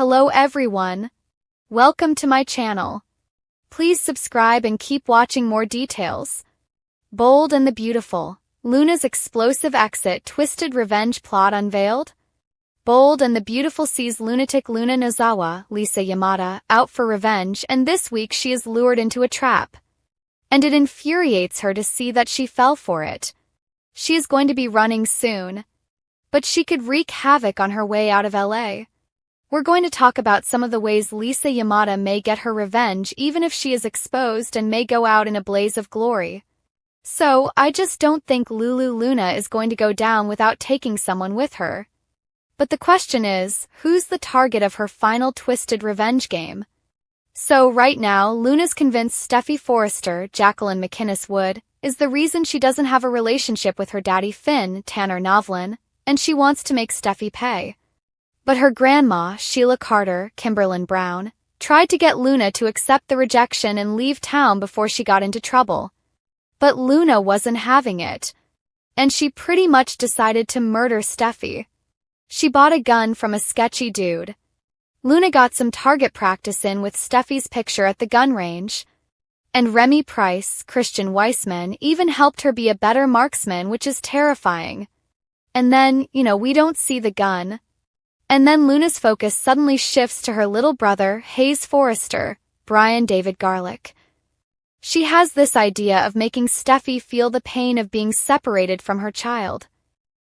Hello everyone. Welcome to my channel. Please subscribe and keep watching more details. Bold and the Beautiful. Luna's explosive exit twisted revenge plot unveiled? Bold and the Beautiful sees lunatic Luna Nozawa, Lisa Yamada, out for revenge, and this week she is lured into a trap. And it infuriates her to see that she fell for it. She is going to be running soon. But she could wreak havoc on her way out of LA. We're going to talk about some of the ways Lisa Yamada may get her revenge even if she is exposed and may go out in a blaze of glory. So, I just don't think Lulu Luna is going to go down without taking someone with her. But the question is, who's the target of her final twisted revenge game? So right now, Luna's convinced Steffi Forrester, Jacqueline McInnes Wood, is the reason she doesn't have a relationship with her daddy Finn, Tanner Novlin, and she wants to make Steffi pay. But her grandma, Sheila Carter, Kimberlyn Brown, tried to get Luna to accept the rejection and leave town before she got into trouble. But Luna wasn't having it. And she pretty much decided to murder Steffi. She bought a gun from a sketchy dude. Luna got some target practice in with Steffi's picture at the gun range. And Remy Price, Christian Weissman, even helped her be a better marksman, which is terrifying. And then, we don't see the gun. And then Luna's focus suddenly shifts to her little brother, Hayes Forrester, Brian David Garlick. She has this idea of making Steffi feel the pain of being separated from her child.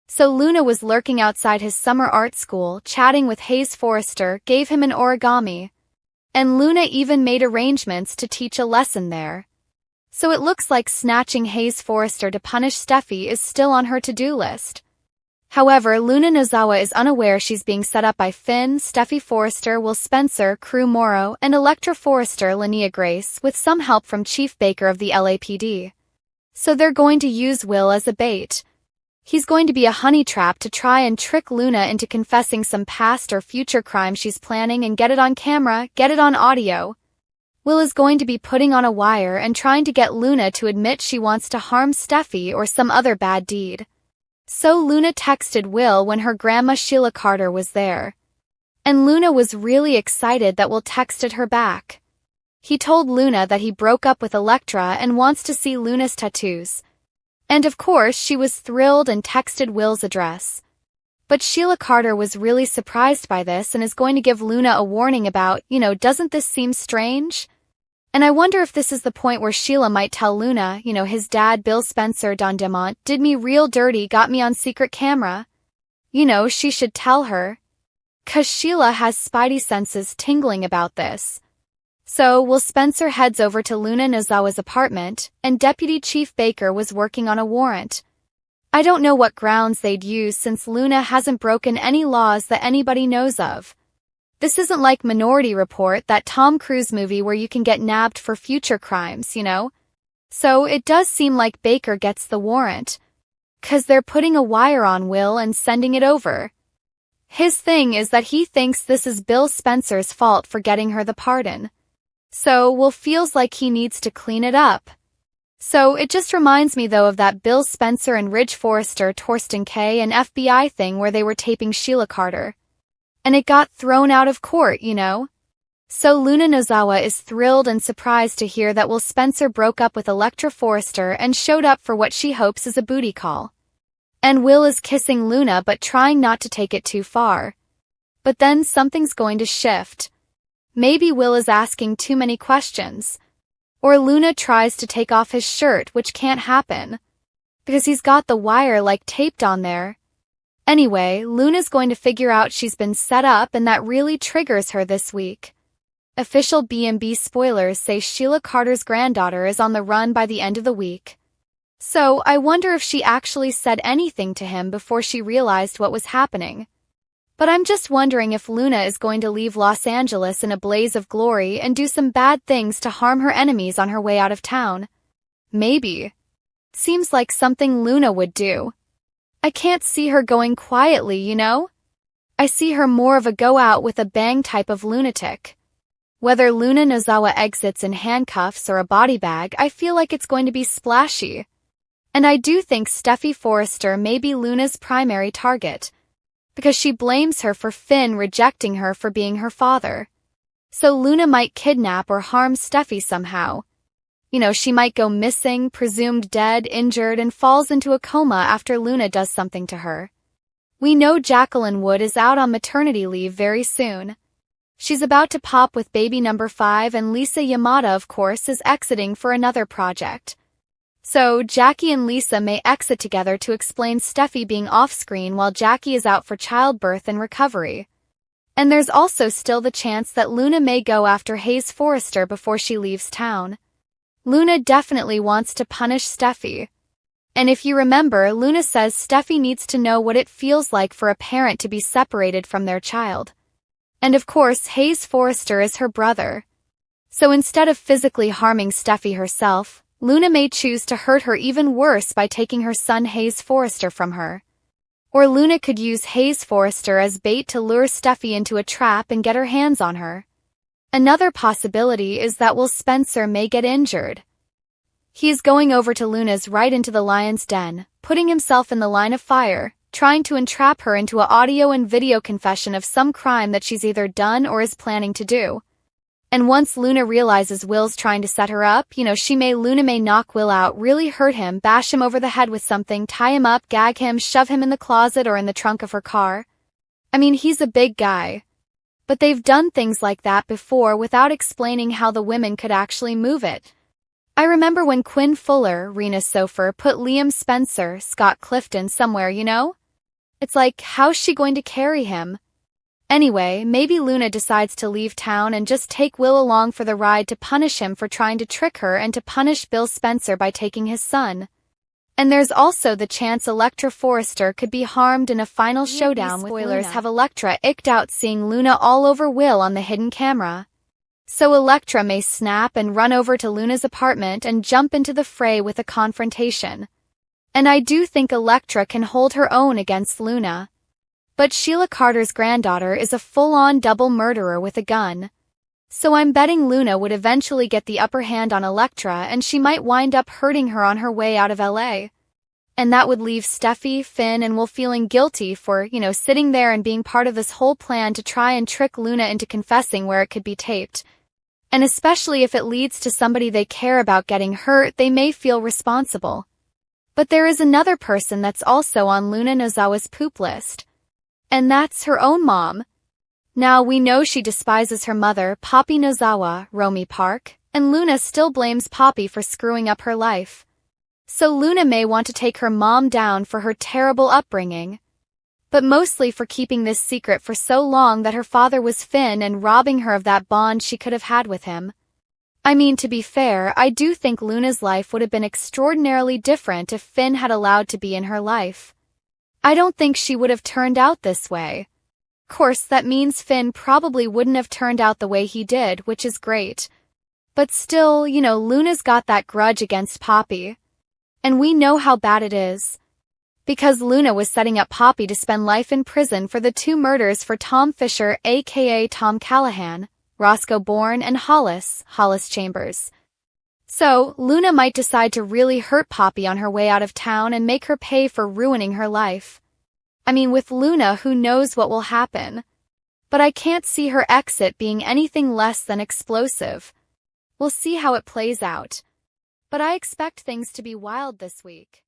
So Luna was lurking outside his summer art school, chatting with Hayes Forrester, gave him an origami. And Luna even made arrangements to teach a lesson there. So it looks like snatching Hayes Forrester to punish Steffi is still on her to-do list. However, Luna Nozawa is unaware she's being set up by Finn, Steffi Forrester, Will Spencer, Crew Morrow, and Electra Forrester, Linnea Grace, with some help from Chief Baker of the LAPD. So they're going to use Will as a bait. He's going to be a honey trap to try and trick Luna into confessing some past or future crime she's planning and get it on camera, get it on audio. Will is going to be putting on a wire and trying to get Luna to admit she wants to harm Steffi or some other bad deed. So Luna texted Will when her grandma Sheila Carter was there. And Luna was really excited that Will texted her back. He told Luna that he broke up with Electra and wants to see Luna's tattoos. And of course she was thrilled and texted Will's address. But Sheila Carter was really surprised by this and is going to give Luna a warning about, doesn't this seem strange? And I wonder if this is the point where Sheila might tell Luna, his dad Bill Spencer Don Demont did me real dirty, got me on secret camera. She should tell her. 'Cause Sheila has spidey senses tingling about this. So, Will Spencer heads over to Luna Nozawa's apartment, and Deputy Chief Baker was working on a warrant. I don't know what grounds they'd use since Luna hasn't broken any laws that anybody knows of. This isn't like Minority Report, that Tom Cruise movie where you can get nabbed for future crimes, So it does seem like Baker gets the warrant. 'Cause they're putting a wire on Will and sending it over. His thing is that he thinks this is Bill Spencer's fault for getting her the pardon. So Will feels like he needs to clean it up. So it just reminds me though of that Bill Spencer and Ridge Forrester, Torsten K. and FBI thing where they were taping Sheila Carter. And it got thrown out of court, So Luna Nozawa is thrilled and surprised to hear that Will Spencer broke up with Electra Forrester and showed up for what she hopes is a booty call. And Will is kissing Luna but trying not to take it too far. But then something's going to shift. Maybe Will is asking too many questions. Or Luna tries to take off his shirt, which can't happen. Because he's got the wire taped on there. Anyway, Luna's going to figure out she's been set up and that really triggers her this week. Official B&B spoilers say Sheila Carter's granddaughter is on the run by the end of the week. So, I wonder if she actually said anything to him before she realized what was happening. But I'm just wondering if Luna is going to leave Los Angeles in a blaze of glory and do some bad things to harm her enemies on her way out of town. Maybe. Seems like something Luna would do. I can't see her going quietly, I see her more of a go-out with a bang type of lunatic. Whether Luna Nozawa exits in handcuffs or a body bag, I feel like it's going to be splashy. And I do think Steffi Forrester may be Luna's primary target. because she blames her for Finn rejecting her for being her father. So Luna might kidnap or harm Steffi somehow. She might go missing, presumed dead, injured, and falls into a coma after Luna does something to her. We know Jacqueline Wood is out on maternity leave very soon. She's about to pop with baby number 5, and Lisa Yamada, of course, is exiting for another project. So Jackie and Lisa may exit together to explain Steffi being off-screen while Jackie is out for childbirth and recovery. And there's also still the chance that Luna may go after Hayes Forrester before she leaves town. Luna definitely wants to punish Steffi. And if you remember, Luna says Steffi needs to know what it feels like for a parent to be separated from their child. And of course, Hayes Forrester is her brother. So instead of physically harming Steffi herself, Luna may choose to hurt her even worse by taking her son Hayes Forrester from her. Or Luna could use Hayes Forrester as bait to lure Steffi into a trap and get her hands on her. Another possibility is that Will Spencer may get injured. He is going over to Luna's right into the lion's den, putting himself in the line of fire, trying to entrap her into an audio and video confession of some crime that she's either done or is planning to do. And once Luna realizes Will's trying to set her up, Luna may knock Will out, really hurt him, bash him over the head with something, tie him up, gag him, shove him in the closet or in the trunk of her car. He's a big guy. But they've done things like that before without explaining how the women could actually move it. I remember when Quinn Fuller, Rena Sofer, put Liam Spencer, Scott Clifton somewhere, It's like, how's she going to carry him? Anyway, maybe Luna decides to leave town and just take Will along for the ride to punish him for trying to trick her and to punish Bill Spencer by taking his son. And there's also the chance Elektra Forrester could be harmed in a final showdown with Luna. Spoilers have Elektra icked out seeing Luna all over Will on the hidden camera. So Elektra may snap and run over to Luna's apartment and jump into the fray with a confrontation. And I do think Elektra can hold her own against Luna. But Sheila Carter's granddaughter is a full-on double murderer with a gun. So I'm betting Luna would eventually get the upper hand on Elektra and she might wind up hurting her on her way out of LA. And that would leave Steffi, Finn, and Will feeling guilty for, sitting there and being part of this whole plan to try and trick Luna into confessing where it could be taped. And especially if it leads to somebody they care about getting hurt, they may feel responsible. But there is another person that's also on Luna Nozawa's poop list. And that's her own mom. Now we know she despises her mother, Poppy Nozawa, Romy Park, and Luna still blames Poppy for screwing up her life. So Luna may want to take her mom down for her terrible upbringing. But mostly for keeping this secret for so long that her father was Finn and robbing her of that bond she could have had with him. To be fair, I do think Luna's life would have been extraordinarily different if Finn had allowed to be in her life. I don't think she would have turned out this way. Of course, that means Finn probably wouldn't have turned out the way he did, which is great. But still, Luna's got that grudge against Poppy. And we know how bad it is. Because Luna was setting up Poppy to spend life in prison for the 2 murders for Tom Fisher, aka Tom Callahan, Roscoe Bourne, and Hollis Chambers. So, Luna might decide to really hurt Poppy on her way out of town and make her pay for ruining her life. With Luna, who knows what will happen? But I can't see her exit being anything less than explosive. We'll see how it plays out. But I expect things to be wild this week.